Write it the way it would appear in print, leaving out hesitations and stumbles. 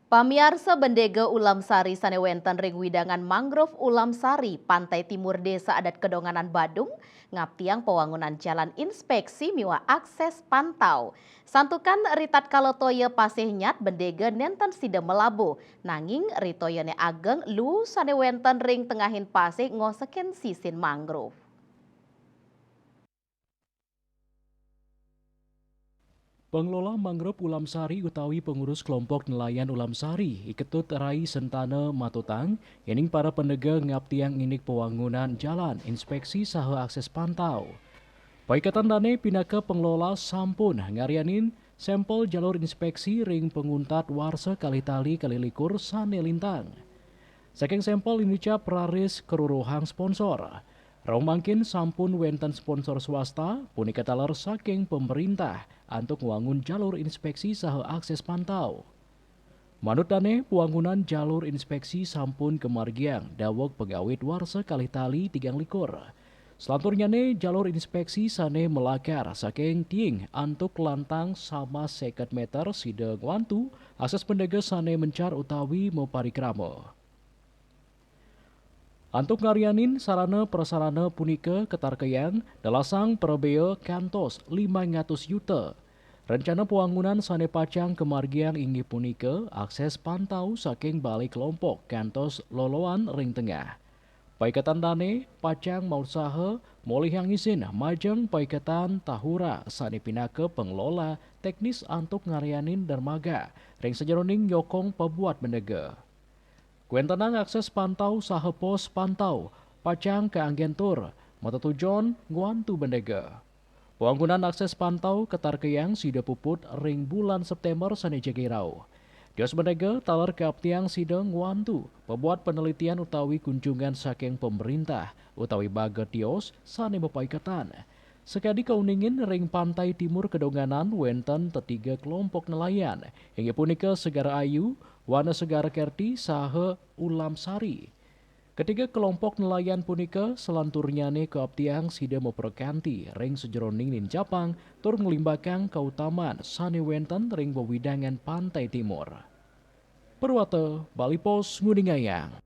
Pamiarsa Bendege Ulam Sari Sanewenten Ring Widangan Mangrove Ulam Sari Pantai Timur Desa Adat Kedonganan Badung ngaptiang pewangunan jalan inspeksi miwa akses pantau. Santukan ritat kalotoye pasih nyat Bendege nenten sida melabo nanging ritoyene ageng lu Sanewenten Ring tengahin pasih ngoseken sisin mangrove. Pengelola mangrove Ulam Sari utawi pengurus kelompok nelayan Ulam Sari iketut rai sentane matutang yening para penegak ngaptiang inik pewangunan jalan inspeksi saha akses pantau. Paikatan dane pinaka pengelola sampun ngarianin sampel jalur inspeksi ring penguntat warsa kali tali kali likur sane lintang. Saking sampel inicap raris keruruhang sponsor. Raung mangkin sampun wenten sponsor swasta punika taler saking pemerintah untuk wangun jalur inspeksi saha akses pantau. Manut dane pwangunan jalur inspeksi sampun kemargiang dawog pegawai warsa kali tali 3 likur. Selanturnya jalur inspeksi sane melakar saking ting antuk lantang sama 50 meter sideng wantu akses pendege sane mencar utawi mau parikrama. Antuk ngarianin sarana prasarana punika ketarkeyan dalasang perebeo kantos 500 yuta. Rencana pwangunan sane pacang kemargian inggih punika akses pantau saking balik kelompok kantos loloan ring tengah. Paikatan dane pacang mausaha molihang izin majeng paikatan tahura sane pinake pengelola teknis antuk ngarianin dermaga ring sejeroning nyokong pebuat bendege. Kuentanang akses pantau saha pos pantau, pacang ke anggentur, mata tujon nguantu bendega. Pembangunan akses pantau ketarkeyang sida puput ring bulan September sane jagirau. Dios bendega talar keaptiang sida nguantu, pembuat penelitian utawi kunjungan saking pemerintah, utawi baga tios sane bepaikatan. Sekadi kauningin ring pantai timur kedonganan wenten tetiga kelompok nelayan, hingga punika Segara Ayu, Wana Segara Kerti, saha Ulam Sari. Ketiga kelompok nelayan punika selanturnya keaptiang sida memperkanti ring sejeroning nin Japang tur ngelimbakang kautaman sane wenten ring wewidangan pantai timur. Perwata Bali Pos Nguningayang.